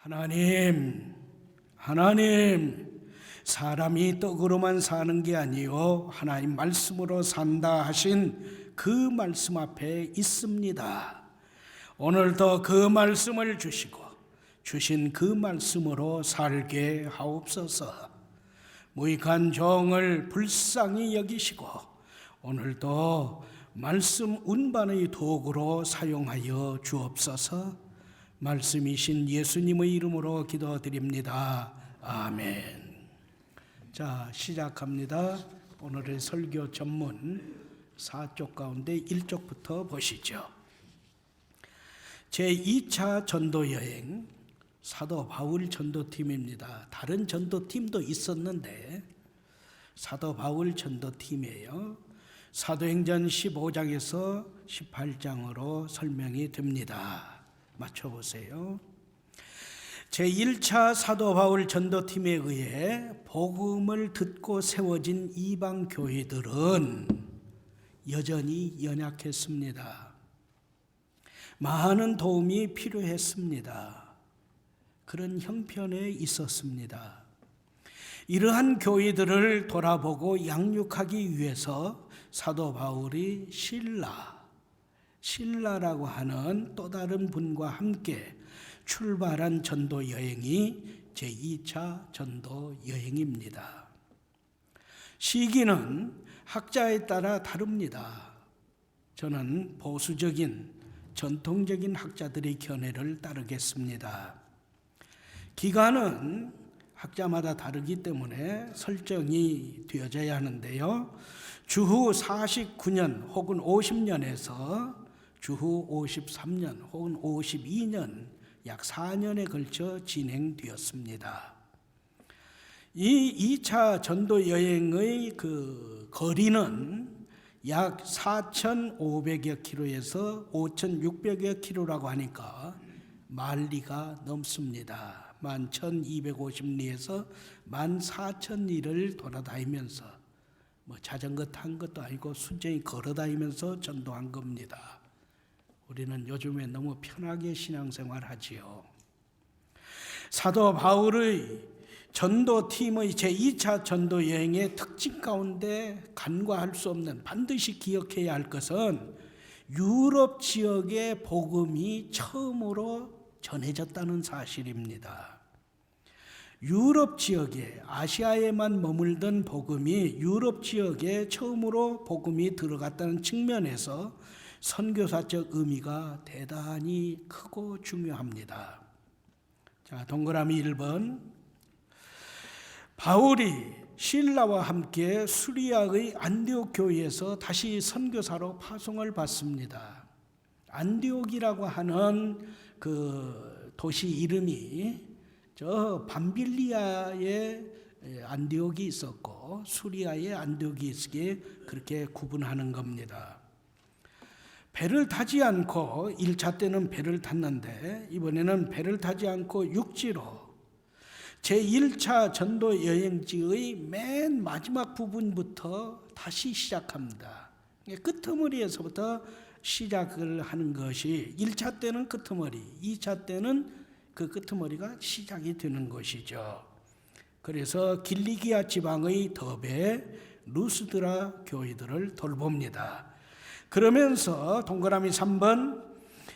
하나님, 사람이 떡으로만 사는 게 아니요 하나님 말씀으로 산다 하신 그 말씀 앞에 있습니다. 오늘도 그 말씀을 주신 그 말씀으로 살게 하옵소서. 무익한 종을 불쌍히 여기시고 오늘도 말씀 운반의 도구로 사용하여 주옵소서. 말씀이신 예수님의 이름으로 기도드립니다. 아멘. 자, 시작합니다. 오늘의 설교 전문 4쪽 가운데 1쪽부터 보시죠. 제2차 전도여행 사도 바울 전도팀입니다. 다른 전도팀도 있었는데 사도 바울 전도팀이에요. 사도행전 15장에서 18장으로 설명이 됩니다. 맞춰보세요. 제1차 사도 바울 전도팀에 의해 복음을 듣고 세워진 이방 교회들은 여전히 연약했습니다. 많은 도움이 필요했습니다. 그런 형편에 있었습니다. 이러한 교회들을 돌아보고 양육하기 위해서 사도 바울이 신라라고 하는 또 다른 분과 함께 출발한 전도 여행이 제2차 전도 여행입니다. 시기는 학자에 따라 다릅니다. 저는 보수적인 전통적인 학자들의 견해를 따르겠습니다. 기간은 학자마다 다르기 때문에 설정이 되어져야 하는데요. 주후 49년 혹은 50년에서 주후 53년 혹은 52년 약 4년에 걸쳐 진행되었습니다. 이 2차 전도 여행의 그 거리는 약 4,500여 킬로에서 5,600여 킬로라고 하니까 만리가 넘습니다. 11,250리에서 14,000리를 돌아다니면서 자전거 탄 것도 아니고 순전히 걸어다니면서 전도한 겁니다. 우리는 요즘에 너무 편하게 신앙생활 하지요. 사도 바울의 전도팀의 제2차 전도 여행의 특징 가운데 간과할 수 없는 반드시 기억해야 할 것은 유럽 지역의 복음이 처음으로 전해졌다는 사실입니다. 유럽 지역에 아시아에만 머물던 복음이 유럽 지역에 처음으로 복음이 들어갔다는 측면에서 선교사적 의미가 대단히 크고 중요합니다. 자, 동그라미 1번. 바울이 실라와 함께 수리아의 안디옥 교회에서 다시 선교사로 파송을 받습니다. 안디옥이라고 하는 그 도시 이름이 저 밤빌리아의 안디옥이 있었고 수리아의 안디옥이 있기에 그렇게 구분하는 겁니다. 배를 타지 않고 1차 때는 배를 탔는데 이번에는 배를 타지 않고 육지로 제1차 전도 여행지의 맨 마지막 부분부터 다시 시작합니다. 끄트머리에서부터 시작을 하는 것이 1차 때는 끄트머리, 2차 때는 그 끄트머리가 시작이 되는 것이죠. 그래서 길리기아 지방의 더베, 루스드라 교회들을 돌봅니다. 그러면서 동그라미 3번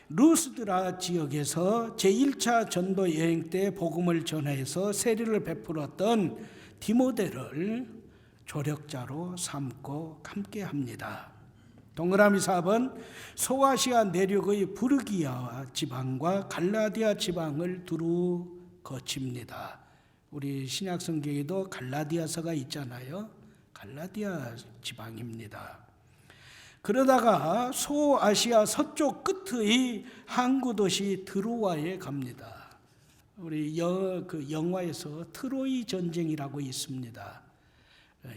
루스드라 지역에서 제1차 전도 여행 때 복음을 전해서 세례를 베풀었던 디모데를 조력자로 삼고 함께합니다. 동그라미 4번 소아시아 내륙의 부르기아 지방과 갈라디아 지방을 두루 거칩니다. 우리 신약성경에도 갈라디아서가 있잖아요. 갈라디아 지방입니다. 그러다가 소아시아 서쪽 끝의 항구 도시 드로아에 갑니다. 우리 영화에서 트로이 전쟁이라고 있습니다.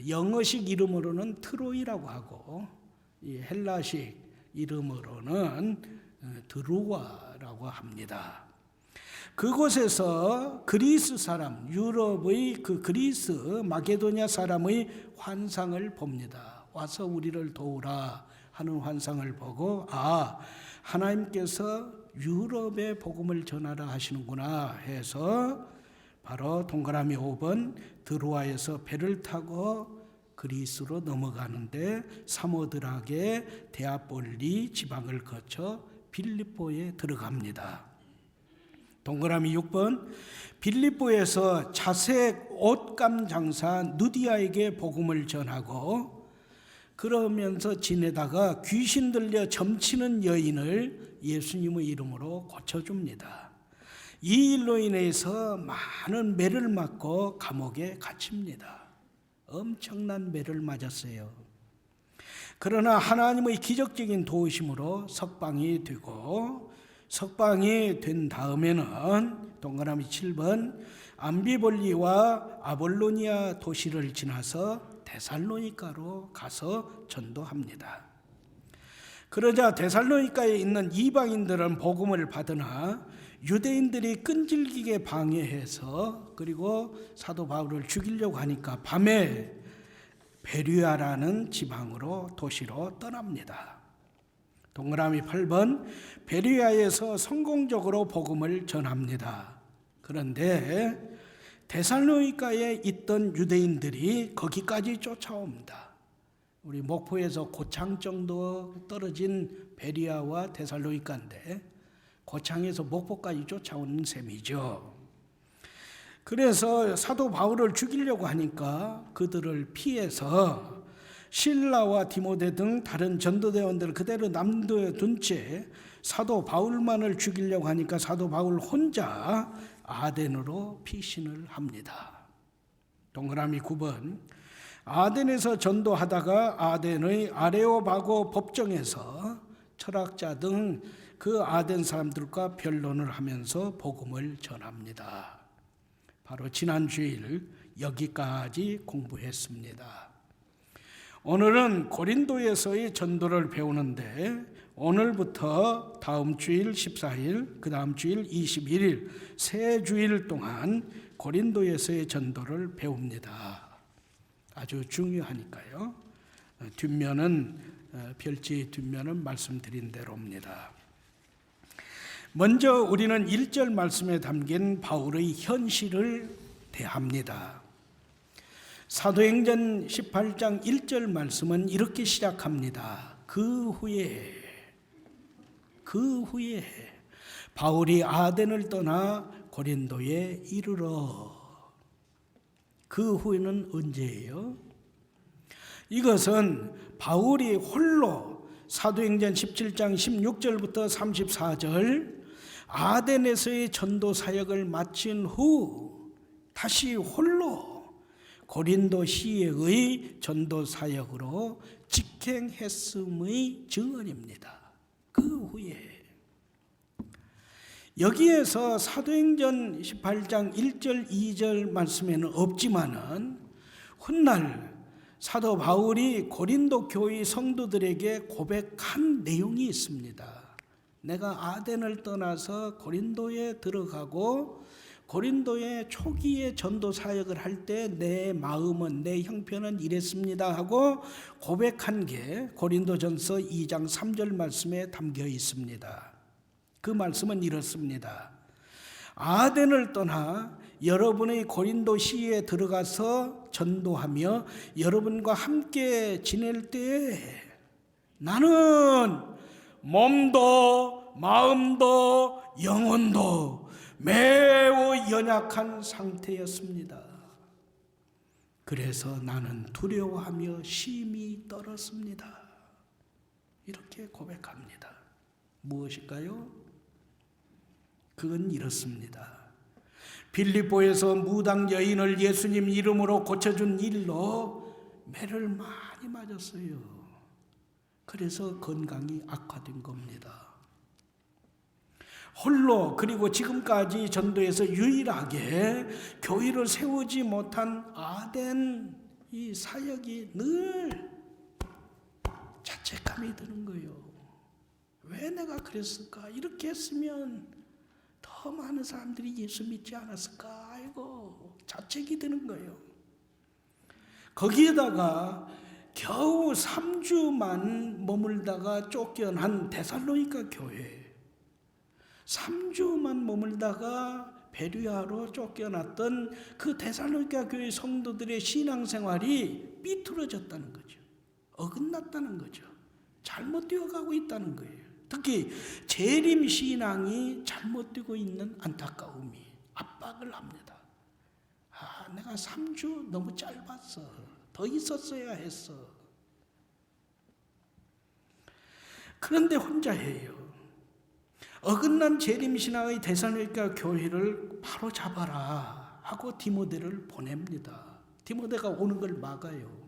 영어식 이름으로는 트로이라고 하고 이 헬라식 이름으로는 드로아라고 합니다. 그곳에서 그리스 사람, 유럽의 그 그리스 마게도냐 사람의 환상을 봅니다. 와서 우리를 도우라 하는 환상을 보고 하나님께서 유럽에 복음을 전하라 하시는구나 해서 바로 동그라미 5번 드로아에서 배를 타고 그리스로 넘어가는데 사모드락의 데아폴리 지방을 거쳐 빌립보에 들어갑니다. 동그라미 6번 빌립보에서 자색 옷감 장사 누디아에게 복음을 전하고 그러면서 지내다가 귀신 들려 점치는 여인을 예수님의 이름으로 고쳐줍니다. 이 일로 인해서 많은 매를 맞고 감옥에 갇힙니다. 엄청난 매를 맞았어요. 그러나 하나님의 기적적인 도우심으로 석방이 되고 석방이 된 다음에는 동그라미 7번 암비볼리와 아볼로니아 도시를 지나서 데살로니가로 가서 전도합니다. 그러자 데살로니가에 있는 이방인들은 복음을 받으나 유대인들이 끈질기게 방해해서 그리고 사도 바울을 죽이려고 하니까 밤에 베르야라는 지방으로 도시로 떠납니다. 동그라미 8번 베르야에서 성공적으로 복음을 전합니다. 그런데 데살로니가에 있던 유대인들이 거기까지 쫓아옵니다. 우리 목포에서 고창 정도 떨어진 베르야와 데살로니가인데 고창에서 목포까지 쫓아오는 셈이죠. 그래서 사도 바울을 죽이려고 하니까 그들을 피해서 실라와 디모데 등 다른 전도대원들을 그대로 남도에 둔 채 사도 바울만을 죽이려고 하니까 사도 바울 혼자 아덴으로 피신을 합니다. 동그라미 9번 아덴에서 전도하다가 아덴의 아레오바고 법정에서 철학자 등 그 아덴 사람들과 변론을 하면서 복음을 전합니다. 바로 지난 주일 여기까지 공부했습니다. 오늘은 고린도에서의 전도를 배우는데 오늘부터 다음 주일 14일, 그 다음 주일 21일 세 주일 동안 고린도에서의 전도를 배웁니다. 아주 중요하니까요. 뒷면은 별지 뒷면은 말씀드린 대로입니다. 먼저 우리는 1절 말씀에 담긴 바울의 현실을 대합니다. 사도행전 18장 1절 말씀은 이렇게 시작합니다. 그 후에 바울이 아덴을 떠나 고린도에 이르러. 그 후에는 언제예요? 이것은 바울이 홀로 사도행전 17장 16절부터 34절 아덴에서의 전도 사역을 마친 후 다시 홀로 고린도 시에의 전도 사역으로 직행했음의 증언입니다. 그 후에 여기에서 사도행전 18장 1절 2절 말씀에는 없지만은 훗날 사도 바울이 고린도 교회 성도들에게 고백한 내용이 있습니다. 내가 아덴을 떠나서 고린도에 들어가고 고린도의 초기에 전도 사역을 할 때 내 마음은 내 형편은 이랬습니다 하고 고백한 게 고린도전서 2장 3절 말씀에 담겨 있습니다. 그 말씀은 이렇습니다. 아덴을 떠나 여러분의 고린도 시에 들어가서 전도하며 여러분과 함께 지낼 때 나는 몸도 마음도 영혼도 매우 연약한 상태였습니다. 그래서 나는 두려워하며 심히 떨었습니다. 이렇게 고백합니다. 무엇일까요? 그건 이렇습니다. 빌립보에서 무당 여인을 예수님 이름으로 고쳐준 일로 매를 많이 맞았어요. 그래서 건강이 악화된 겁니다. 홀로 그리고 지금까지 전도에서 유일하게 교회를 세우지 못한 아덴 이 사역이 늘 자책감이 드는 거예요. 왜 내가 그랬을까? 이렇게 했으면 더 많은 사람들이 예수 믿지 않았을까? 아이고 자책이 드는 거예요. 거기에다가 겨우 3주만 머물다가 쫓겨난 데살로니가 교회 3주만 머물다가 베르야로 쫓겨났던 그 데살로니가 교회 성도들의 신앙생활이 삐뚤어졌다는 거죠. 어긋났다는 거죠. 잘못되어가고 있다는 거예요. 특히 재림 신앙이 잘못되고 있는 안타까움이 압박을 합니다. 내가 3주 너무 짧았어. 더 있었어야 했어. 그런데 혼자 해요. 어긋난 재림신앙의 데살로니가 교회를 바로 잡아라 하고 디모데를 보냅니다. 디모데가 오는 걸 막아요.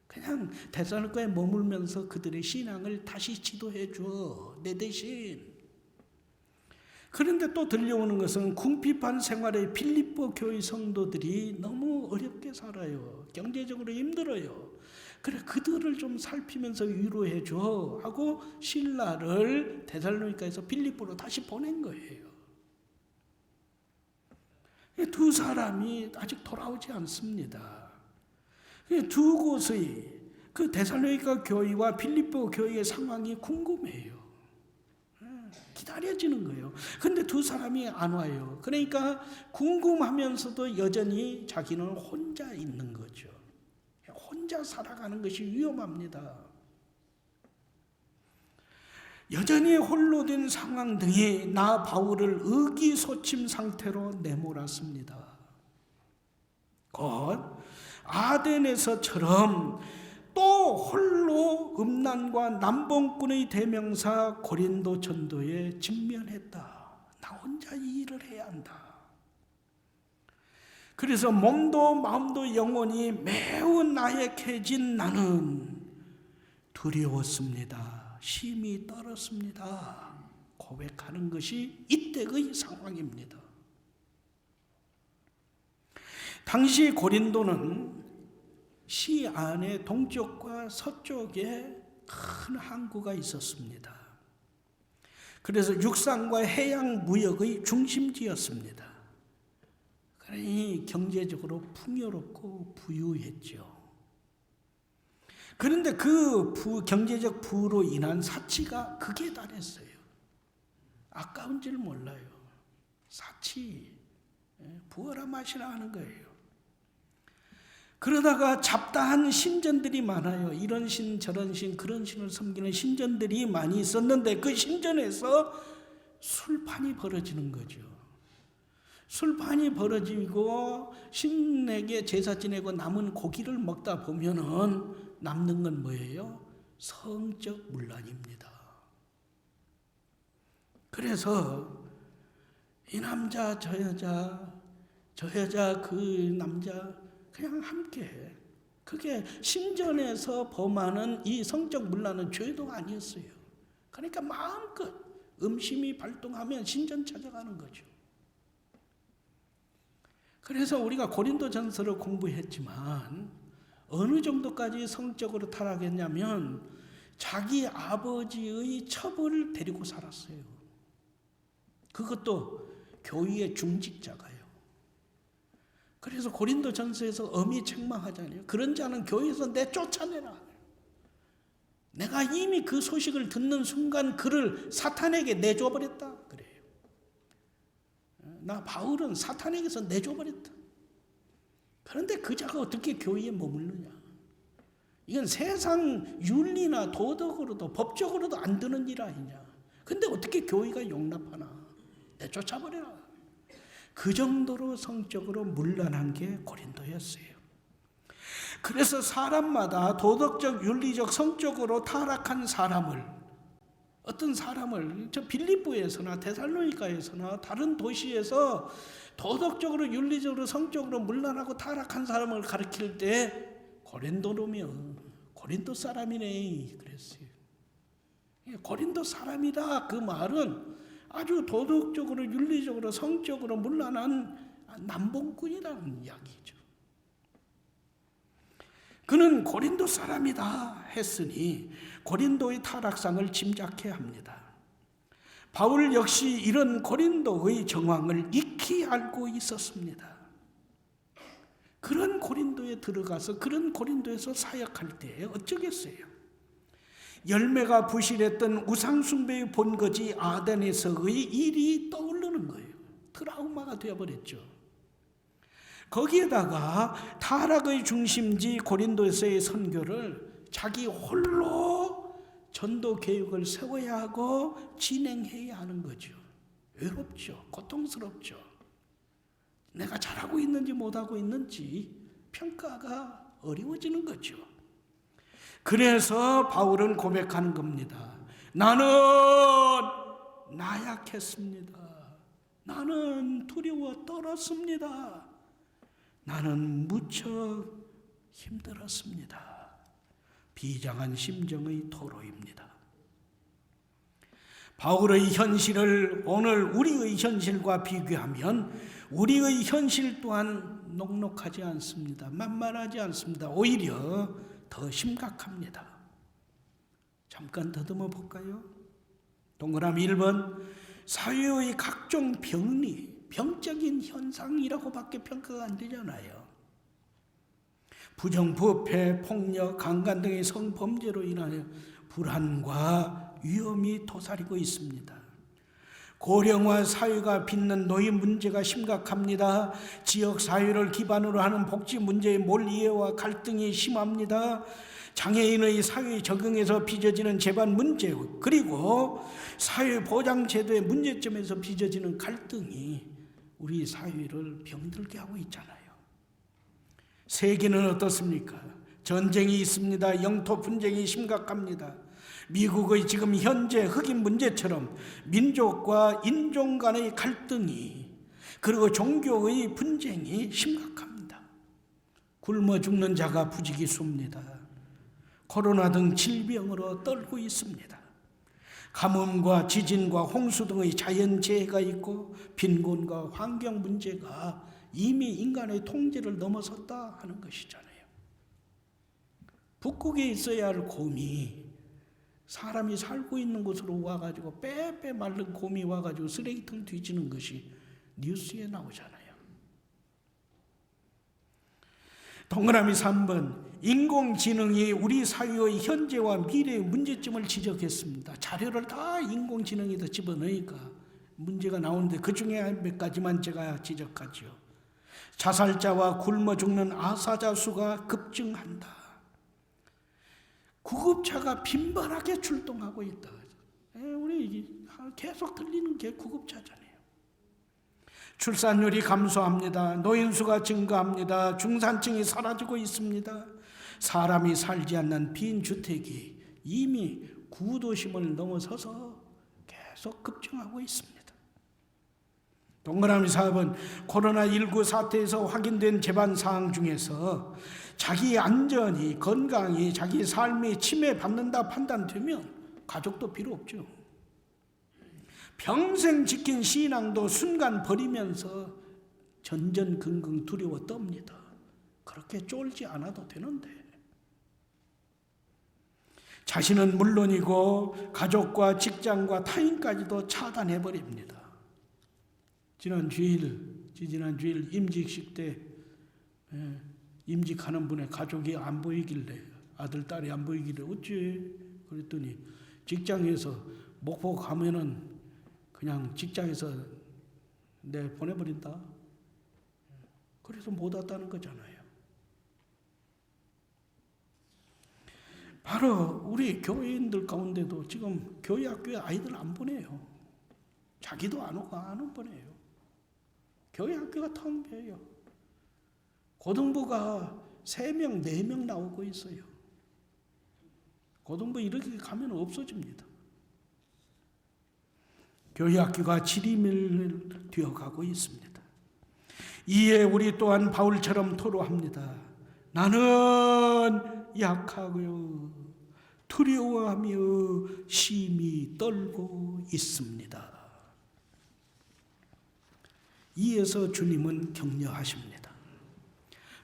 그냥 데살로니가에 머물면서 그들의 신앙을 다시 지도해 줘. 내 대신. 그런데 또 들려오는 것은 궁핍한 생활의 빌립보 교회 성도들이 너무 어렵게 살아요. 경제적으로 힘들어요. 그래 그들을 좀 살피면서 위로해 줘 하고 실라를 데살로니가에서 빌립보로 다시 보낸 거예요. 두 사람이 아직 돌아오지 않습니다. 두 곳의 그 데살로니가 교회와 빌립보 교회의 상황이 궁금해요. 기다려지는 거예요. 근데 두 사람이 안 와요. 그러니까 궁금하면서도 여전히 자기는 혼자 있는 거죠. 혼자 살아가는 것이 위험합니다. 여전히 홀로 된 상황 등이 나 바울을 의기소침 상태로 내몰았습니다. 곧 아덴에서처럼 또 홀로 음란과 남봉꾼의 대명사 고린도 전도에 직면했다. 나 혼자 이 일을 해야 한다. 그래서 몸도 마음도 영혼이 매우 나약해진 나는 두려웠습니다. 심히 떨었습니다. 고백하는 것이 이때의 상황입니다. 당시 고린도는 시 안에 동쪽과 서쪽에 큰 항구가 있었습니다. 그래서 육상과 해양 무역의 중심지였습니다. 그러니 경제적으로 풍요롭고 부유했죠. 그런데 그 경제적 부로 인한 사치가 극에 달했어요. 아까운 줄 몰라요. 사치, 부어라 마시라 하는 거예요. 그러다가 잡다한 신전들이 많아요. 이런 신, 저런 신, 그런 신을 섬기는 신전들이 많이 있었는데 그 신전에서 술판이 벌어지는 거죠. 술판이 벌어지고 신에게 제사 지내고 남은 고기를 먹다 보면은 남는 건 뭐예요? 성적 문란입니다. 그래서 이 남자 저 여자 그 남자 그냥 함께 해. 그게 신전에서 범하는 이 성적 문란은 죄도 아니었어요. 그러니까 마음껏 음심이 발동하면 신전 찾아가는 거죠. 그래서 우리가 고린도전서를 공부했지만 어느 정도까지 성적으로 타락했냐면 자기 아버지의 첩을 데리고 살았어요. 그것도 교회의 중직자가요. 그래서 고린도전서에서 엄히 책망하잖아요. 그런 자는 교회에서 내쫓아내라. 내가 이미 그 소식을 듣는 순간 그를 사탄에게 내줘버렸다. 그래요. 나 바울은 사탄에게서 내줘버렸다. 그런데 그 자가 어떻게 교회에 머물느냐. 이건 세상 윤리나 도덕으로도 법적으로도 안 되는 일 아니냐. 근데 어떻게 교회가 용납하나. 내쫓아버려라. 그 정도로 성적으로 문란한 게 고린도였어요. 그래서 사람마다 도덕적, 윤리적, 성적으로 타락한 사람을 어떤 사람을 저 빌립보에서나 데살로니가에서나 다른 도시에서 도덕적으로, 윤리적으로, 성적으로 문란하고 타락한 사람을 가리킬 때 고린도로며 고린도 사람이네 그랬어요. 고린도 사람이다 그 말은 아주 도덕적으로, 윤리적으로, 성적으로 문란한 남봉꾼이라는 이야기죠. 그는 고린도 사람이다 했으니 고린도의 타락상을 짐작해야 합니다. 바울 역시 이런 고린도의 정황을 익히 알고 있었습니다. 그런 고린도에 들어가서 그런 고린도에서 사역할 때 어쩌겠어요? 열매가 부실했던 우상숭배의 본거지 아덴에서의 일이 떠오르는 거예요. 트라우마가 되어버렸죠. 거기에다가 타락의 중심지 고린도에서의 선교를 자기 홀로 전도 계획을 세워야 하고 진행해야 하는 거죠. 외롭죠. 고통스럽죠. 내가 잘하고 있는지 못하고 있는지 평가가 어려워지는 거죠. 그래서 바울은 고백하는 겁니다. 나는 나약했습니다. 나는 두려워 떨었습니다. 나는 무척 힘들었습니다. 비장한 심정의 토로입니다. 바울의 현실을 오늘 우리의 현실과 비교하면 우리의 현실 또한 녹록하지 않습니다. 만만하지 않습니다. 오히려 더 심각합니다. 잠깐 더듬어 볼까요? 동그라미 1번, 사회의 각종 병리, 병적인 현상이라고밖에 평가가 안 되잖아요. 부정부패, 폭력, 강간 등의 성범죄로 인하여 불안과 위험이 도사리고 있습니다. 고령화 사회가 빚는 노인 문제가 심각합니다. 지역 사회를 기반으로 하는 복지 문제의 몰이해와 갈등이 심합니다. 장애인의 사회 적응에서 빚어지는 재반 문제, 그리고 사회보장제도의 문제점에서 빚어지는 갈등이 우리 사회를 병들게 하고 있잖아요. 세계는 어떻습니까? 전쟁이 있습니다. 영토 분쟁이 심각합니다. 미국의 지금 현재 흑인 문제처럼 민족과 인종 간의 갈등이, 그리고 종교의 분쟁이 심각합니다. 굶어 죽는 자가 부지기수입니다. 코로나 등 질병으로 떨고 있습니다. 가뭄과 지진과 홍수 등의 자연재해가 있고 빈곤과 환경 문제가 이미 인간의 통제를 넘어섰다 하는 것이잖아요. 북극에 있어야 할 곰이 사람이 살고 있는 곳으로 와가지고 빼빼 마른 곰이 와가지고 쓰레기통을 뒤지는 것이 뉴스에 나오잖아요. 동그라미 3번, 인공지능이 우리 사회의 현재와 미래의 문제점을 지적했습니다. 자료를 다 인공지능에다 집어넣으니까 문제가 나오는데 그 중에 몇 가지만 제가 지적하죠. 자살자와 굶어 죽는 아사자 수가 급증한다. 구급차가 빈번하게 출동하고 있다. 우리 계속 들리는 게 구급차잖아요. 출산율이 감소합니다. 노인수가 증가합니다. 중산층이 사라지고 있습니다. 사람이 살지 않는 빈 주택이 이미 구도심을 넘어서서 계속 급증하고 있습니다. 동그라미 4번, 코로나19 사태에서 확인된 재반 사항 중에서 자기 안전이, 건강이, 자기 삶이 침해받는다 판단되면 가족도 필요 없죠. 평생 지킨 신앙도 순간 버리면서 전전긍긍 두려워 떱니다. 그렇게 쫄지 않아도 되는데 자신은 물론이고 가족과 직장과 타인까지도 차단해버립니다. 지난 주일 임직식 때 임직하는 분의 가족이 안 보이길래, 아들, 딸이 안 보이길래 어째? 그랬더니 직장에서 목포 가면은 그냥 직장에서 내 보내버린다. 그래서 못 왔다는 거잖아요. 바로 우리 교회인들 가운데도 지금 교회 학교에 아이들 안 보내요. 자기도 안 오고 안 보내요. 교회 학교가 텅 비어요. 고등부가 3명, 4명 나오고 있어요. 고등부 이렇게 가면 없어집니다. 교회 학교가 지리멸 되어가고 있습니다. 이에 우리 또한 바울처럼 토로합니다. 나는 약하고요, 두려워하며 심히 떨고 있습니다. 이에서 주님은 격려하십니다.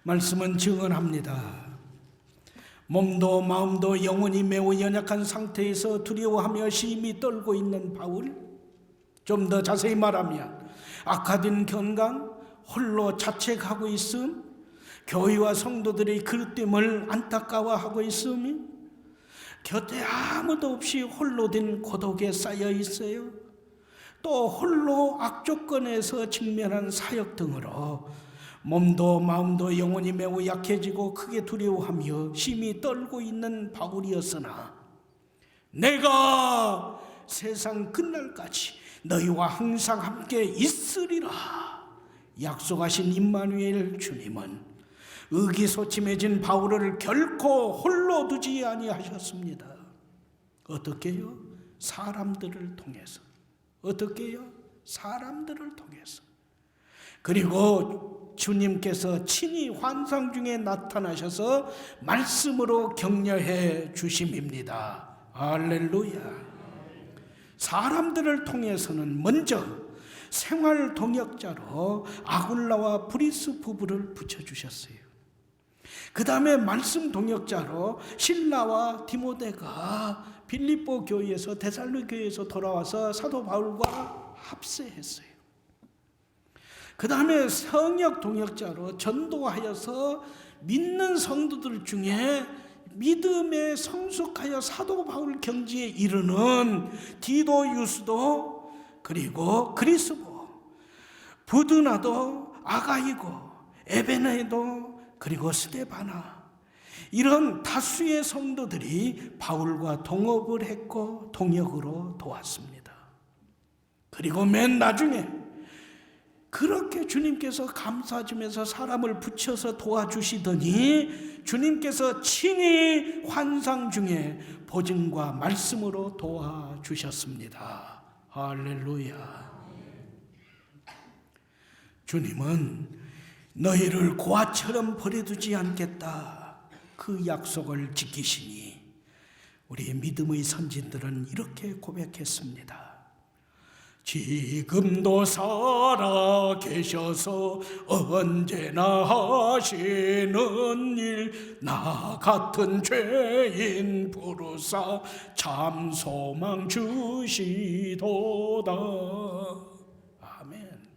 말씀은 증언합니다. 몸도 마음도 영혼이 매우 연약한 상태에서 두려워하며 심히 떨고 있는 바울, 좀 더 자세히 말하면 악화된 건강, 홀로 자책하고 있음, 교회와 성도들의 그릇됨을 안타까워하고 있음, 곁에 아무도 없이 홀로 된 고독에 쌓여 있어요. 또 홀로 악조건에서 직면한 사역 등으로 몸도 마음도 영혼이 매우 약해지고 크게 두려워하며 심히 떨고 있는 바울이었으나 내가 세상 끝날까지 너희와 항상 함께 있으리라 약속하신 임마누엘 주님은 의기소침해진 바울을 결코 홀로 두지 아니하셨습니다. 어떻게요? 사람들을 통해서. 어떻게요? 사람들을 통해서. 그리고 주님께서 친히 환상 중에 나타나셔서 말씀으로 격려해 주심입니다. 할렐루야. 사람들을 통해서는 먼저 생활 동역자로 아굴라와 브리스 부부를 붙여주셨어요. 그 다음에 말씀 동역자로 신라와 디모데가 빌립보 교회에서 데살로 교회에서 돌아와서 사도 바울과 합세했어요. 그 다음에 성역 동역자로 전도하여서 믿는 성도들 중에 믿음에 성숙하여 사도 바울 경지에 이르는 디도 유스도 그리고 그리스보 부드나도 아가이고 에베네도 그리고 스데바나 이런 다수의 성도들이 바울과 동업을 했고 동역으로 도왔습니다. 그리고 맨 나중에 그렇게 주님께서 감사주면서 사람을 붙여서 도와주시더니 주님께서 친히 환상 중에 보증과 말씀으로 도와주셨습니다. 할렐루야. 주님은 너희를 고아처럼 버려두지 않겠다 그 약속을 지키시니 우리 믿음의 선진들은 이렇게 고백했습니다. 지금도 살아 계셔서 언제나 하시는 일 나 같은 죄인 부르사 참 소망 주시도다. 아멘.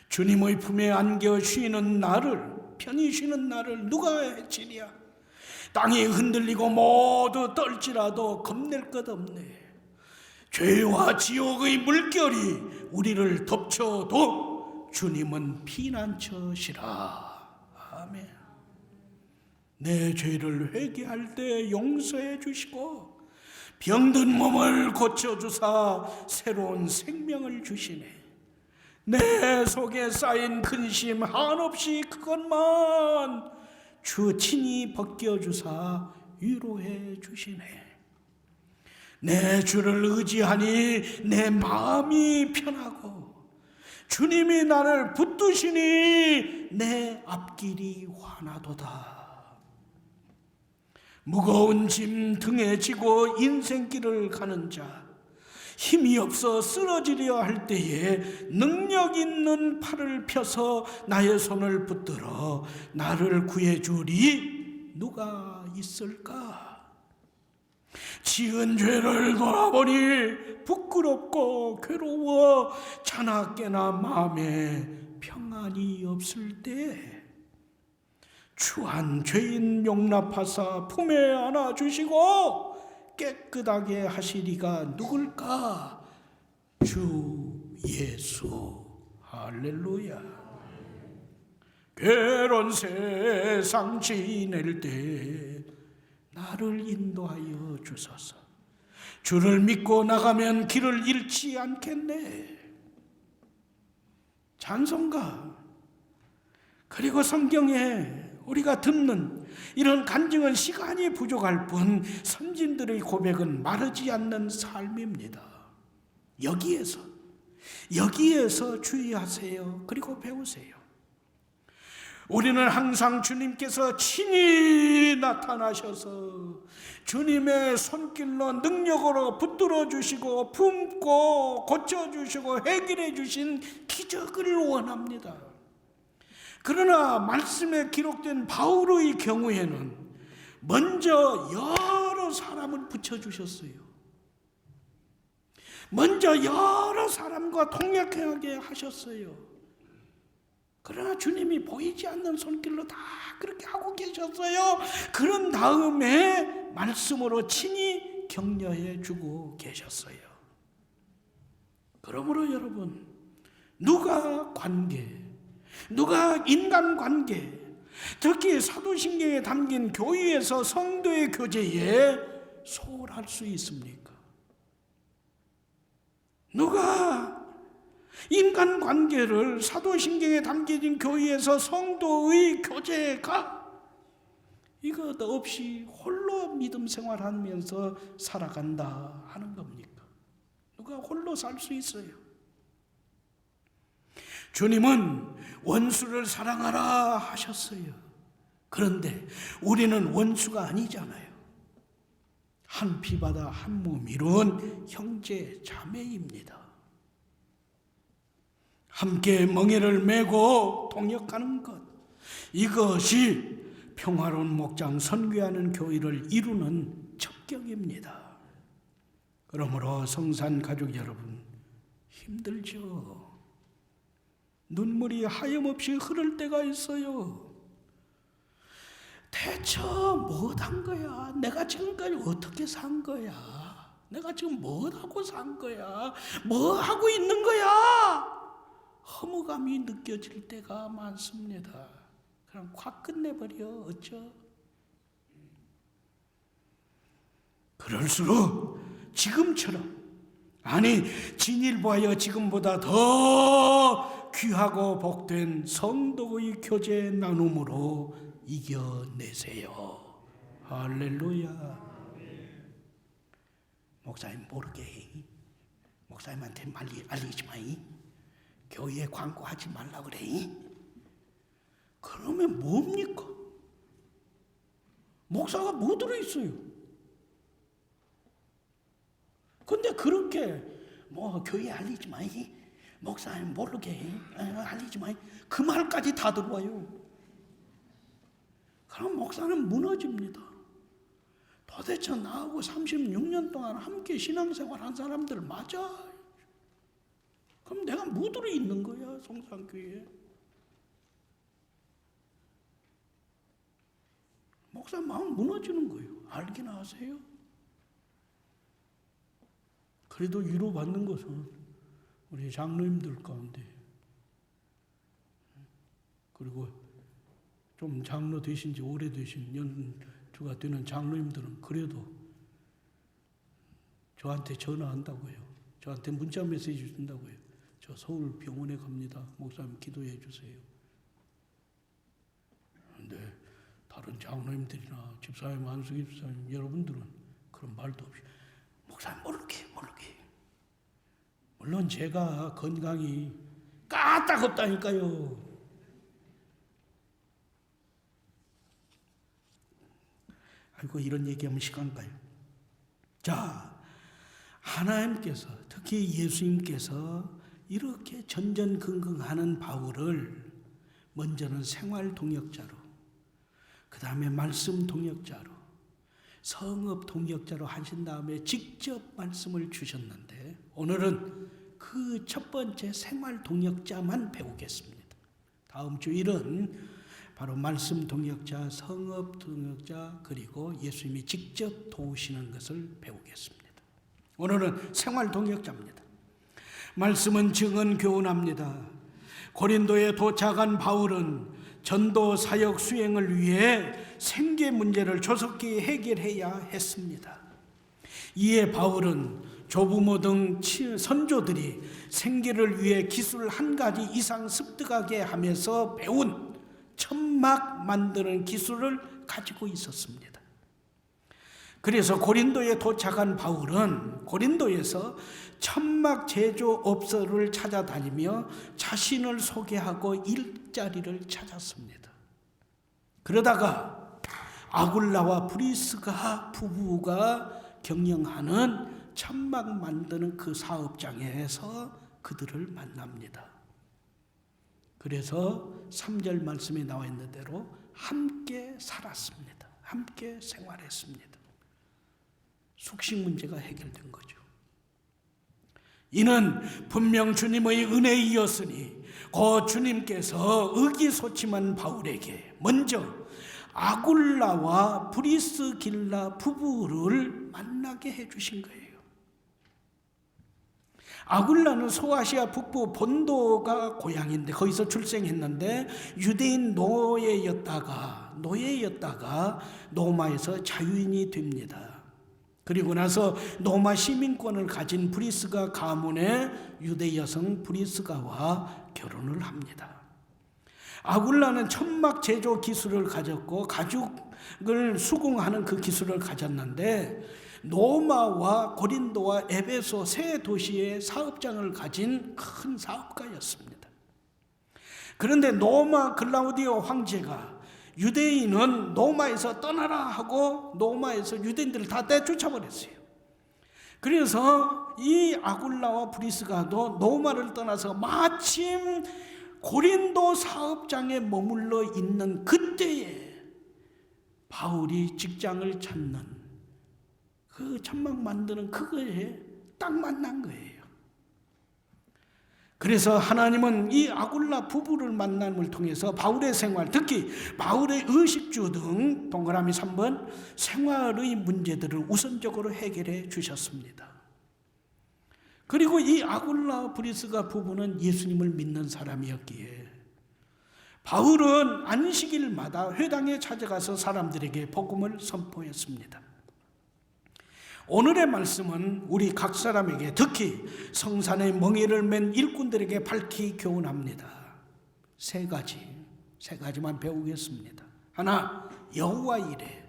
주님의 품에 안겨 쉬는 나를 편히 쉬는 나를 누가 해치랴. 땅이 흔들리고 모두 떨지라도 겁낼 것 없네. 죄와 지옥의 물결이 우리를 덮쳐도 주님은 피난처시라. 아멘. 내 죄를 회개할 때 용서해 주시고 병든 몸을 고쳐주사 새로운 생명을 주시네. 내 속에 쌓인 근심 한없이 그것만 주 친히 벗겨주사 위로해 주시네. 내 주를 의지하니 내 마음이 편하고 주님이 나를 붙드시니 내 앞길이 환하도다. 무거운 짐 등에 지고 인생길을 가는 자, 힘이 없어 쓰러지려 할 때에 능력 있는 팔을 펴서 나의 손을 붙들어 나를 구해주리 누가 있을까? 지은 죄를 돌아보니 부끄럽고 괴로워 자나깨나 마음에 평안이 없을 때 추한 죄인 용납하사 품에 안아주시고 깨끗하게 하시리가 누굴까? 주 예수. 할렐루야. 괴로운 세상 지낼 때 나를 인도하여 주소서. 주를 믿고 나가면 길을 잃지 않겠네. 찬송가 그리고 성경에 우리가 듣는 이런 간증은 시간이 부족할 뿐 선진들의 고백은 마르지 않는 삶입니다. 여기에서 주의하세요. 그리고 배우세요. 우리는 항상 주님께서 친히 나타나셔서 주님의 손길로 능력으로 붙들어 주시고 품고 고쳐 주시고 해결해 주신 기적을 원합니다. 그러나 말씀에 기록된 바울의 경우에는 먼저 여러 사람을 붙여주셨어요. 먼저 여러 사람과 통역하게 하셨어요. 그러나 주님이 보이지 않는 손길로 다 그렇게 하고 계셨어요. 그런 다음에 말씀으로 친히 격려해 주고 계셨어요. 그러므로 여러분, 누가 인간관계, 특히 사도신경에 담긴 교회에서 성도의 교제에 소홀할 수 있습니까? 누가 인간관계를 사도신경에 담겨진 교회에서 성도의 교제가 이것 없이 홀로 믿음 생활하면서 살아간다 하는 겁니까? 누가 홀로 살 수 있어요? 주님은 원수를 사랑하라 하셨어요. 그런데 우리는 원수가 아니잖아요. 한 피바다 한 몸 이룬 형제 자매입니다. 함께 멍에를 메고 동역하는 것, 이것이 평화로운 목장 선교하는 교회를 이루는 첩경입니다. 그러므로 성산 가족 여러분, 힘들죠. 눈물이 하염없이 흐를 때가 있어요. 대체 뭐한 거야? 내가 지금까지 어떻게 산 거야? 내가 지금 뭐하고 산 거야? 뭐 하고 있는 거야? 허무감이 느껴질 때가 많습니다. 그럼 확 끝내버려. 어쩌? 그럴수록 지금처럼, 아니 진일보하여 지금보다 더 귀하고 복된 성도의 교제 나눔으로 이겨내세요. 할렐루야. 목사님 모르게, 목사님한테 알리지 마. 교회에 광고하지 말라 그래. 그러면 뭡니까? 목사가 뭐 들어있어요? 근데 그렇게 교회에 알리지 마. 목사님 모르게 알리지 마. 그 말까지 다 들어와요. 그럼 목사는 무너집니다. 도대체 나하고 36년 동안 함께 신앙생활 한 사람들 맞아? 그럼 내가 뭐 들어있는 거야, 성산교회에? 목사 마음 무너지는 거예요. 알기나 하세요? 그래도 위로받는 것은 우리 장로님들 가운데, 그리고 좀 장로 되신 지 오래되신 연주가 되는 장로님들은 그래도 저한테 전화한다고요. 저한테 문자 메시지 준다고요. 저 서울 병원에 갑니다. 목사님 기도해 주세요. 그런데 다른 장로님들이나 집사님, 안수기 집사님 여러분들은 그런 말도 없이 목사님 모르게. 물론 제가 건강이 까딱없다니까요. 아이고, 이런 얘기하면 시간 가요. 자, 하나님께서, 특히 예수님께서 이렇게 전전긍긍하는 바울을 먼저는 생활 동역자로, 그 다음에 말씀 동역자로, 성읍 동역자로 하신 다음에 직접 말씀을 주셨는데, 오늘은 그 첫 번째 생활 동역자만 배우겠습니다. 다음 주일은 바로 말씀 동역자, 성읍 동역자, 그리고 예수님이 직접 도우시는 것을 배우겠습니다. 오늘은 생활 동역자입니다. 말씀은 증언 교훈합니다. 고린도에 도착한 바울은 전도 사역 수행을 위해 생계 문제를 조속히 해결해야 했습니다. 이에 바울은 조부모 등 선조들이 생계를 위해 기술 한 가지 이상 습득하게 하면서 배운 천막 만드는 기술을 가지고 있었습니다. 그래서 고린도에 도착한 바울은 고린도에서 천막 제조업소를 찾아다니며 자신을 소개하고 일자리를 찾았습니다. 그러다가 아굴라와 브리스가 부부가 경영하는 천막 만드는 그 사업장에서 그들을 만납니다. 그래서 3절 말씀에 나와 있는 대로 함께 살았습니다. 함께 생활했습니다. 숙식 문제가 해결된 거죠. 이는 분명 주님의 은혜이었으니 고 주님께서 의기소침한 바울에게 먼저 아굴라와 브리스길라 부부를 만나게 해주신 거예요. 아굴라는 소아시아 북부 본도가 고향인데 거기서 출생했는데 유대인 노예였다가 로마에서 자유인이 됩니다. 그리고 나서 로마 시민권을 가진 브리스가 가문의 유대 여성 브리스가와 결혼을 합니다. 아굴라는 천막 제조 기술을 가졌고 가죽을 수공하는 그 기술을 가졌는데 로마와 고린도와 에베소 세 도시의 사업장을 가진 큰 사업가였습니다. 그런데 로마 글라우디오 황제가 유대인은 로마에서 떠나라 하고 로마에서 유대인들을 다 내쫓아버렸어요. 그래서 이 아굴라와 브리스가도 로마를 떠나서 마침 고린도 사업장에 머물러 있는 그때에 바울이 직장을 찾는 그 천막 만드는 그거에 딱 만난 거예요. 그래서 하나님은 이 아굴라 부부를 만남을 통해서 바울의 생활, 특히 바울의 의식주 등 동그라미 3번 생활의 문제들을 우선적으로 해결해 주셨습니다. 그리고 이 아굴라 브리스가 부부는 예수님을 믿는 사람이었기에 바울은 안식일마다 회당에 찾아가서 사람들에게 복음을 선포했습니다. 오늘의 말씀은 우리 각 사람에게 특히 성산의 멍에를 맨 일꾼들에게 밝히 교훈합니다. 세 가지만 배우겠습니다. 하나, 여호와 이레.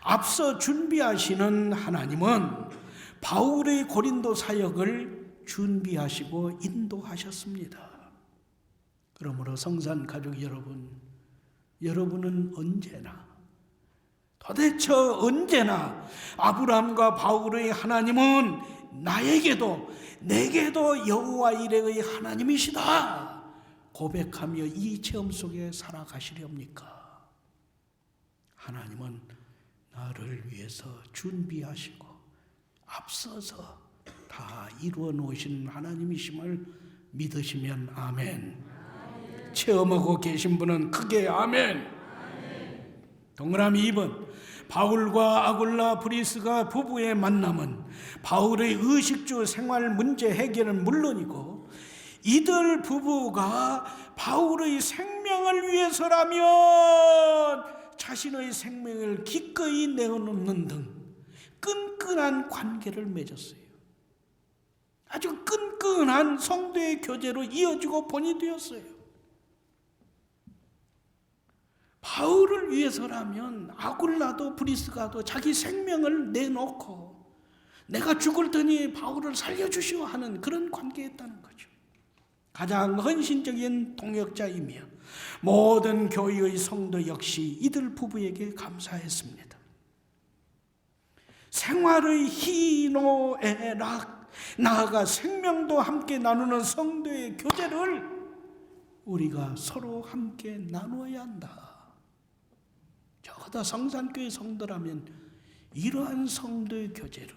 앞서 준비하시는 하나님은 바울의 고린도 사역을 준비하시고 인도하셨습니다. 그러므로 성산 가족 여러분, 여러분은 도대체 언제나 아브라함과 바울의 하나님은 내게도 여호와 이레의 하나님이시다 고백하며 이 체험 속에 살아가시렵니까? 하나님은 나를 위해서 준비하시고 앞서서 다 이루어 놓으신 하나님이심을 믿으시면 아멘. 체험하고 계신 분은 크게 아멘. 동그라미 2번, 바울과 아굴라 브리스가 부부의 만남은 바울의 의식주 생활 문제 해결은 물론이고 이들 부부가 바울의 생명을 위해서라면 자신의 생명을 기꺼이 내어놓는 등 끈끈한 관계를 맺었어요. 아주 끈끈한 성도의 교제로 이어지고 본이 되었어요. 바울을 위해서라면 아굴라도 브리스가도 자기 생명을 내놓고 내가 죽을 테니 바울을 살려주시오 하는 그런 관계였다는 거죠. 가장 헌신적인 동역자이며 모든 교회의 성도 역시 이들 부부에게 감사했습니다. 생활의 희노애락, 나아가 생명도 함께 나누는 성도의 교제를 우리가 서로 함께 나누어야 한다. 적어도 성산교회 성도라면 이러한 성도의 교제를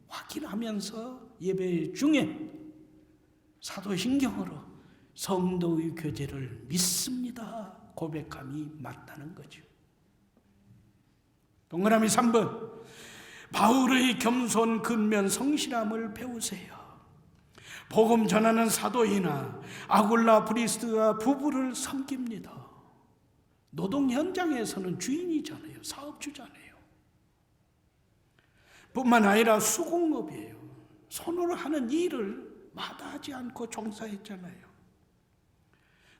확인하면서 예배 중에 사도신경으로 성도의 교제를 믿습니다 고백함이 맞다는 거죠. 동그라미 3번, 바울의 겸손 근면 성실함을 배우세요. 복음 전하는 사도이나 아굴라 브리스가 부부를 섬깁니다. 노동 현장에서는 주인이잖아요. 사업주잖아요. 뿐만 아니라 수공업이에요. 손으로 하는 일을 마다하지 않고 종사했잖아요.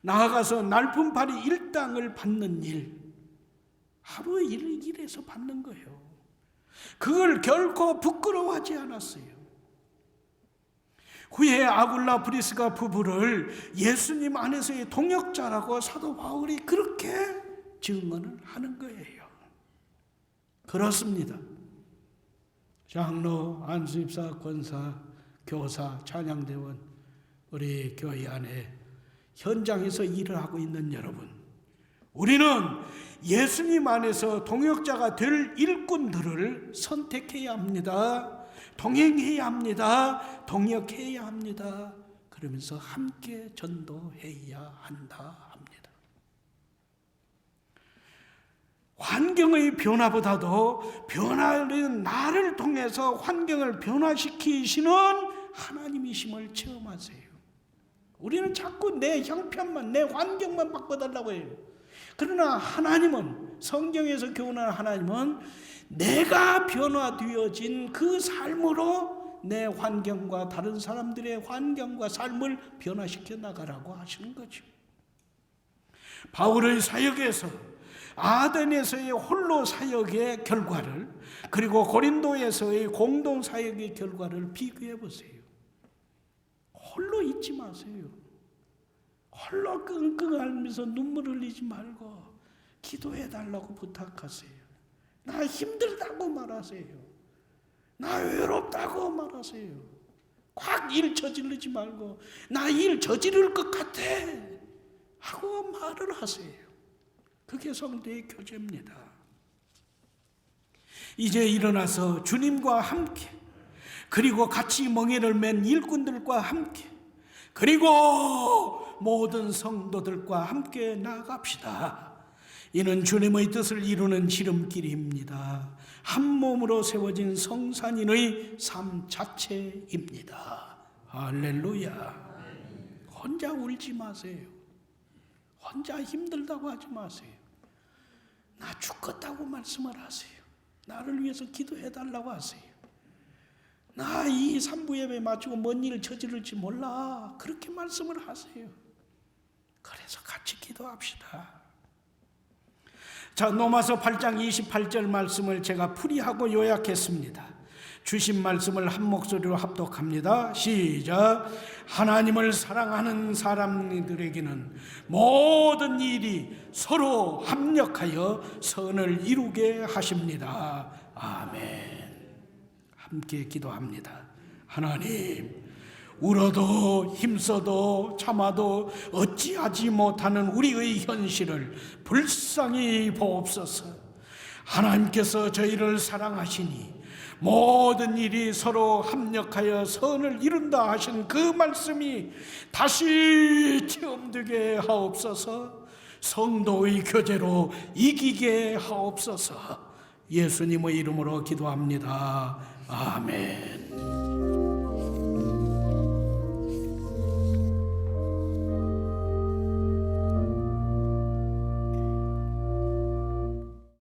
나아가서 날품팔이 일당을 받는 일, 하루에 일해서 받는 거예요. 그걸 결코 부끄러워하지 않았어요. 후에 아굴라 브리스가 부부를 예수님 안에서의 동역자라고 사도 바울이 그렇게 증언을 하는 거예요. 그렇습니다. 장로, 안수집사, 권사, 교사, 찬양대원, 우리 교회 안에 현장에서 일을 하고 있는 여러분, 우리는 예수님 안에서 동역자가 될 일꾼들을 선택해야 합니다. 동행해야 합니다. 동역해야 합니다. 그러면서 함께 전도해야 한다 합니다. 환경의 변화보다도 변화는 나를 통해서 환경을 변화시키시는 하나님이심을 체험하세요. 우리는 자꾸 내 형편만, 내 환경만 바꿔달라고 해요. 그러나 하나님은, 성경에서 교훈하는 하나님은 내가 변화되어진 그 삶으로 내 환경과 다른 사람들의 환경과 삶을 변화시켜 나가라고 하시는 거죠. 바울의 사역에서 아덴에서의 홀로 사역의 결과를, 그리고 고린도에서의 공동 사역의 결과를 비교해 보세요. 홀로 있지 마세요. 홀로 끙끙 앓면서 눈물 흘리지 말고 기도해 달라고 부탁하세요. 나 힘들다고 말하세요. 나 외롭다고 말하세요. 꽉 일 저지르지 말고 나 일 저지를 것 같아 하고 말을 하세요. 그게 성도의 교제입니다. 이제 일어나서 주님과 함께, 그리고 같이 멍에를 맨 일꾼들과 함께, 그리고 모든 성도들과 함께 나아갑시다. 이는 주님의 뜻을 이루는 지름길입니다. 한 몸으로 세워진 성산인의 삶 자체입니다. 할렐루야. 혼자 울지 마세요. 혼자 힘들다고 하지 마세요. 나 죽겠다고 말씀을 하세요. 나를 위해서 기도해달라고 하세요. 나 이 산부 예배 마치고 뭔 일을 저지를지 몰라. 그렇게 말씀을 하세요. 그래서 같이 기도합시다. 자, 로마서 8장 28절 말씀을 제가 풀이하고 요약했습니다. 주신 말씀을 한 목소리로 합독합니다. 시작. 하나님을 사랑하는 사람들에게는 모든 일이 서로 합력하여 선을 이루게 하십니다. 아멘. 함께 기도합니다. 하나님, 울어도 힘써도 참아도 어찌하지 못하는 우리의 현실을 불쌍히 보옵소서. 하나님께서 저희를 사랑하시니 모든 일이 서로 합력하여 선을 이룬다 하신 그 말씀이 다시 체험되게 하옵소서. 성도의 교제로 이기게 하옵소서. 예수님의 이름으로 기도합니다. 아멘.